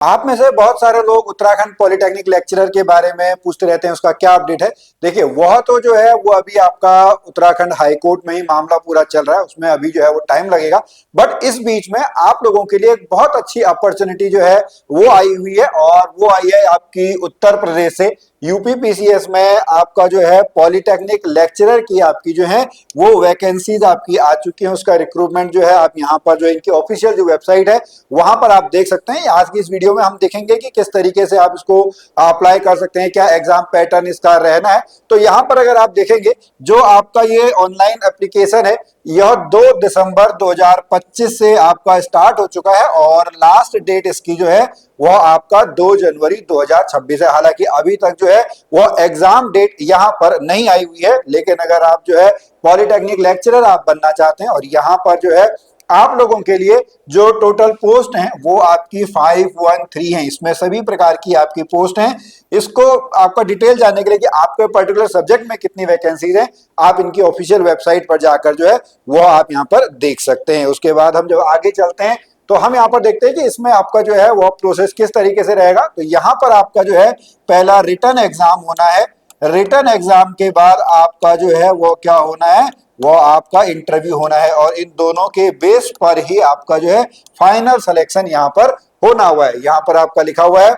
आप में से बहुत सारे लोग उत्तराखंड पॉलिटेक्निक लेक्चरर के बारे में पूछते रहते हैं, उसका क्या अपडेट है। देखिए, वह तो जो है वो अभी आपका उत्तराखंड हाई कोर्ट में ही मामला पूरा चल रहा है, उसमें अभी जो है वो टाइम लगेगा। बट इस बीच में आप लोगों के लिए एक बहुत अच्छी अपॉर्चुनिटी जो है वो आई हुई है, और वो आई है आपकी उत्तर प्रदेश से। यूपी पीसीएस में आपका जो है पॉलिटेक्निक लेक्चरर की आपकी जो है वो वैकेंसीज आपकी आ चुकी है। उसका रिक्रूटमेंट जो है आप यहाँ पर जो इनकी ऑफिशियल जो वेबसाइट है वहां पर आप देख सकते हैं। आज की इस वीडियो में हम देखेंगे कि किस तरीके से आप इसको अप्लाई कर सकते हैं, क्या एग्जाम पैटर्न इसका रहना है। तो यहाँ पर अगर आप देखेंगे, जो आपका ये ऑनलाइन एप्लीकेशन है यह 2 दिसंबर 2025 से आपका स्टार्ट हो चुका है, और लास्ट डेट इसकी जो है वह आपका 2 जनवरी 2026 है। हालांकि अभी तक जो है वह एग्जाम डेट यहाँ पर नहीं आई हुई है, लेकिन अगर आप जो है पॉलिटेक्निक लेक्चरर आप बनना चाहते हैं, और यहाँ पर जो है आप लोगों के लिए जो टोटल पोस्ट हैं वो आपकी 513 है। इसमें सभी प्रकार की आपकी पोस्ट हैं। इसको आपका डिटेल जानने के लिए कि आपके पर्टिकुलर सब्जेक्ट में कितनी वैकेंसीज हैं, आप इनकी ऑफिशियल वेबसाइट पर जाकर जो है वो आप यहाँ पर देख सकते हैं। उसके बाद हम जब आगे चलते हैं तो हम यहाँ पर देखते हैं कि इसमें आपका जो है वो प्रोसेस किस तरीके से रहेगा। तो यहाँ पर आपका जो है पहला रिटन एग्जाम होना है। रिटन एग्जाम के बाद आपका जो है वो क्या होना है, वो आपका इंटरव्यू होना है, और इन दोनों के बेस पर ही आपका जो है फाइनल सिलेक्शन यहाँ पर होना हुआ है। यहाँ पर आपका लिखा हुआ है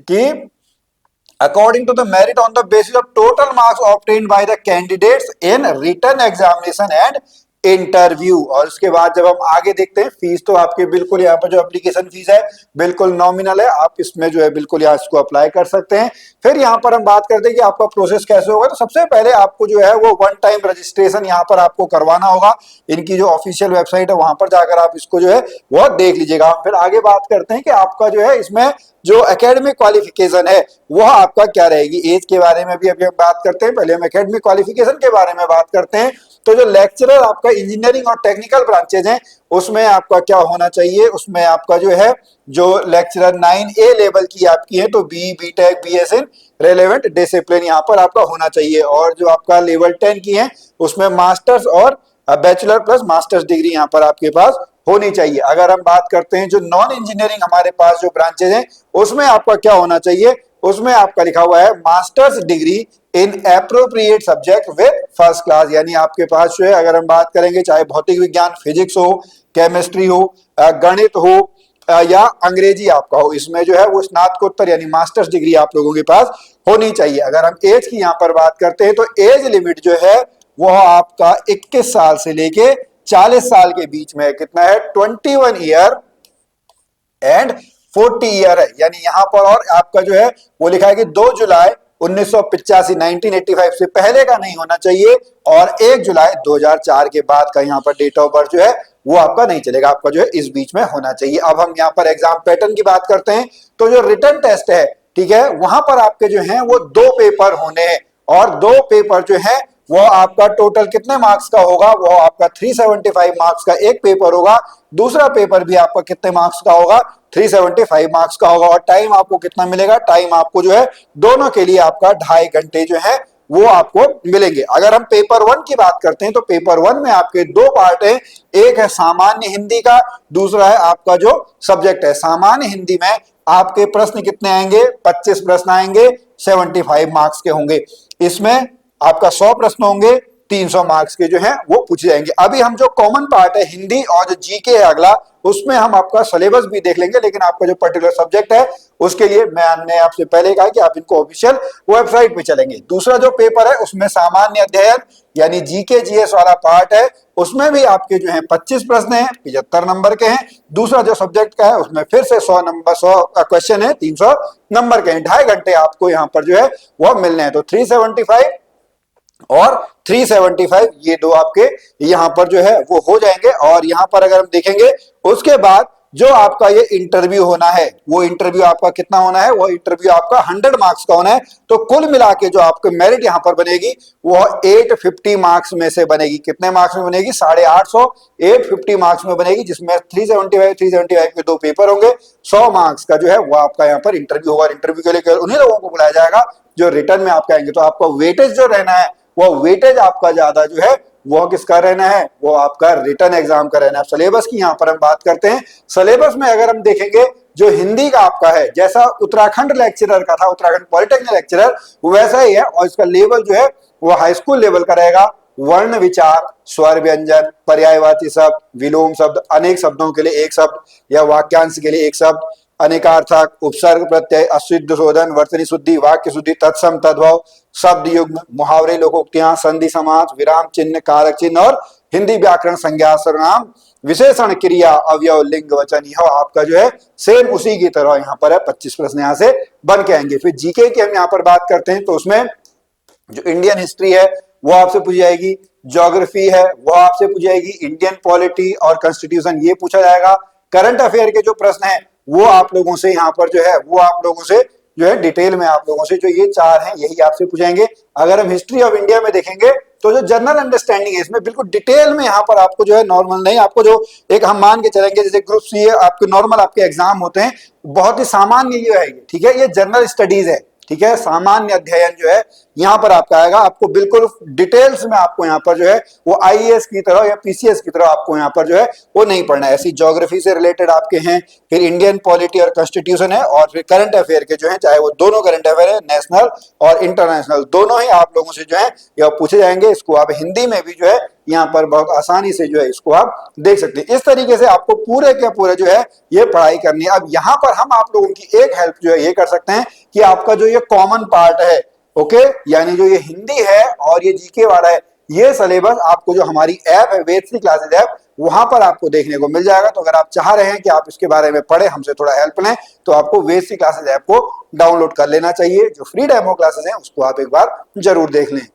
कि according to the merit on the basis of total marks obtained by the candidates in written examination and interview. और उसके बाद जब हम आगे देखते हैं, फीस तो आपके बिल्कुल यहाँ पर जो एप्लीकेशन फीस है बिल्कुल नॉमिनल है, आप इसमें जो है बिल्कुल यहाँ इसको अप्लाई कर सकते हैं। फिर यहाँ पर हम बात करते हैं कि आपका प्रोसेस कैसे होगा। तो सबसे पहले आपको जो है वो वन टाइम रजिस्ट्रेशन यहाँ पर आपको करवाना होगा। इनकी जो ऑफिशियल वेबसाइट है वहां पर जाकर आप इसको जो है वो देख लीजिएगा। फिर आगे बात करते हैं कि आपका जो है इसमें जो एकेडमिक क्वालिफिकेशन है वह आपका क्या रहेगी। एज के बारे में भी अभी हम बात करते हैं, पहले हम एकेडमिक क्वालिफिकेशन के बारे में बात करते हैं। तो जो लेक्चरर आपका इंजीनियरिंग और टेक्निकल ब्रांचेज हैं उसमें आपका क्या होना चाहिए, उसमें आपका जो है जो लेक्चरर 9A लेवल की आपकी है तो B Tech BS in relevant discipline यहाँ पर आपका होना चाहिए। और जो आपका लेवल 10 की है उसमें मास्टर्स और बैचलर प्लस मास्टर्स डिग्री यहाँ पर आपके पास होनी चाहिए। अगर हम बात करते हैं जो नॉन इंजीनियरिंग हमारे पास जो ब्रांचेज हैं उसमें आपका क्या होना चाहिए, उसमें आपका लिखा हुआ है masters degree in appropriate subject with first class. यानी आपके पास जो है अगर हम बात करेंगे चाहे भौतिक विज्ञान, फिजिक्स हो, केमिस्ट्री हो, गणित हो या अंग्रेजी आपका हो, इसमें जो है वो स्नातकोत्तर यानी मास्टर्स डिग्री आप लोगों के पास होनी चाहिए। अगर हम एज की यहाँ पर बात करते हैं तो एज लिमिट जो है वो आपका 21 साल से लेके 40 साल के बीच में कितना है, 21 ईयर एंड 40 ईयर है। यानी यहाँ पर और आपका जो है वो लिखा है कि 2 जुलाई 1985 1985 से पहले का नहीं होना चाहिए, और 1 जुलाई 2004 के बाद का यहाँ पर डेट ऑफ बर्थ जो है वो आपका नहीं चलेगा, आपका जो है इस बीच में होना चाहिए। अब हम यहाँ पर एग्जाम पैटर्न की बात करते हैं। तो जो रिटन टेस्ट है, ठीक है, वहां पर आपके जो है वो 2 पेपर होने हैं, और 2 पेपर जो है वो आपका टोटल कितने मार्क्स का होगा, वो आपका 375 मार्क्स का एक पेपर होगा। दूसरा पेपर भी आपका कितने मार्क्स का होगा, 375 मार्क्स का होगा। और टाइम आपको कितना मिलेगा, टाइम आपको जो है दोनों के लिए आपका 2.5 घंटे जो है वो आपको मिलेंगे। अगर हम पेपर 1 की बात करते हैं तो पेपर 1 में आपके 2 पार्ट है। एक है सामान्य हिंदी का, दूसरा है आपका जो सब्जेक्ट है। सामान्य हिंदी में आपके प्रश्न कितने आएंगे, 25 प्रश्न आएंगे, 75 मार्क्स के होंगे। इसमें आपका 100 प्रश्न होंगे, 300 मार्क्स के जो हैं वो पूछे जाएंगे। अभी हम जो कॉमन पार्ट है हिंदी और जो जीके है अगला, उसमें हम आपका सिलेबस भी देख लेंगे, लेकिन आपका जो पर्टिकुलर सब्जेक्ट है उसके लिए मैंने आपसे पहले कहा कि आप इनको ऑफिशियल वेबसाइट पे चलेंगे। दूसरा जो पेपर है उसमें सामान्य अध्ययन यानी जीके जीएस वाला पार्ट है, उसमें भी आपके जो है 25 प्रश्न है, 75 नंबर के हैं। दूसरा जो सब्जेक्ट का है उसमें फिर से 100 का क्वेश्चन है, 300 नंबर के हैं। 2.5 घंटे आपको यहाँ पर जो है वह मिलने हैं। तो 375 और 375 ये 2 आपके यहां पर जो है वो हो जाएंगे। और यहां पर अगर हम देखेंगे उसके बाद जो आपका ये इंटरव्यू होना है, वो इंटरव्यू आपका कितना होना है, वो इंटरव्यू आपका 100 मार्क्स का होना है। तो कुल मिला के जो आपको मेरिट यहां पर बनेगी वो 850 मार्क्स में से बनेगी। कितने मार्क्स में बनेगी, 850, 850 मार्क्स में बनेगी, जिसमें 375 के 2 पेपर होंगे। 100 मार्क्स का जो है वो आपका यहाँ पर इंटरव्यू होगा। इंटरव्यू के लिए उन्हीं लोगों को बुलाया जाएगा जो रिटर्न में आपका आएंगे। तो आपका वेटेज जो रहना है, वो वेटेज आपका ज्यादा जो है वो किसका रहना है, वो आपका रिटन एग्जाम का रहना है। सिलेबस की यहां पर हम बात करते हैं। सिलेबस में अगर हम देखेंगे जो हिंदी का आपका है, जैसा उत्तराखंड लेक्चरर का था, उत्तराखंड पॉलिटेक्निक लेक्चरर, वैसा ही है। और इसका लेवल जो है वो हाई स्कूल लेवल का रहेगा। वर्ण विचार, स्वर व्यंजन, पर्यायवाची शब्द, विलोम शब्द, अनेक शब्दों के लिए एक शब्द या वाक्यांश के लिए एक शब्द, अनेकार्थक, उपसर्ग प्रत्यय, अशुद्ध शोधन, वर्तनी शुद्धि, वाक्य शुद्धि, तत्सम तद्भव, शब्द युग्म, मुहावरे, लोकोक्तियां, संधि समास, विराम चिन्ह, कारक चिन्ह और हिंदी व्याकरण, संज्ञा, सर्वनाम, विशेषण, क्रिया, अवयव, लिंग, वचन, यह आपका जो है सेम उसी की तरह यहाँ पर है। 25 प्रश्न यहाँ से बन के आएंगे। फिर जीके की हम यहाँ पर बात करते हैं तो उसमें जो इंडियन हिस्ट्री है वो आपसे पूछी जाएगी, ज्योग्राफी है वो आपसे पूछी जाएगी, इंडियन पॉलिटी और कॉन्स्टिट्यूशन ये पूछा जाएगा। करंट अफेयर के जो प्रश्न है वो आप लोगों से यहाँ पर जो है वो आप लोगों से जो है डिटेल में आप लोगों से जो ये 4 हैं यही आपसे पूछेंगे। अगर हम हिस्ट्री ऑफ इंडिया में देखेंगे तो जो जनरल अंडरस्टैंडिंग है इसमें बिल्कुल डिटेल में यहाँ पर आपको जो है नॉर्मल नहीं, आपको जो एक हम मान के चलेंगे जैसे ग्रुप सी है आपके नॉर्मल आपके एग्जाम होते हैं, बहुत ही सामान्य ये है, ठीक है, ये जनरल स्टडीज है, ठीक है, सामान्य अध्ययन जो है यहाँ पर आपका आएगा। आपको बिल्कुल डिटेल्स में आपको यहाँ पर जो है वो आईएएस की तरह या पीसीएस की तरह आपको यहाँ पर जो है वो नहीं पढ़ना है। ऐसी ज्योग्राफी से रिलेटेड आपके हैं, फिर इंडियन पॉलिटी और कॉन्स्टिट्यूशन है, और फिर करंट अफेयर के जो है चाहे वो दोनों करंट अफेयर है, नेशनल और इंटरनेशनल, दोनों ही आप लोगों से जो है यह पूछे जाएंगे। इसको आप हिंदी में भी जो है यहाँ पर बहुत आसानी से जो है इसको आप देख सकते हैं। इस तरीके से आपको पूरे के पूरे जो है ये पढ़ाई करनी है। अब यहाँ पर हम आप लोगों की एक हेल्प जो है ये कर सकते हैं कि आपका जो ये कॉमन पार्ट है, ओके, यानी जो ये हिंदी है और ये जीके वाला है, ये सिलेबस आपको जो हमारी ऐप है वेद क्लासेज ऐप वहां पर आपको देखने को मिल जाएगा। तो अगर आप चाह रहे हैं कि आप इसके बारे में पढ़े, हमसे थोड़ा हेल्प लें, तो आपको वेद क्लासेज ऐप को डाउनलोड कर लेना चाहिए। जो फ्री डेमो क्लासेस हैं उसको आप एक बार जरूर देख लें।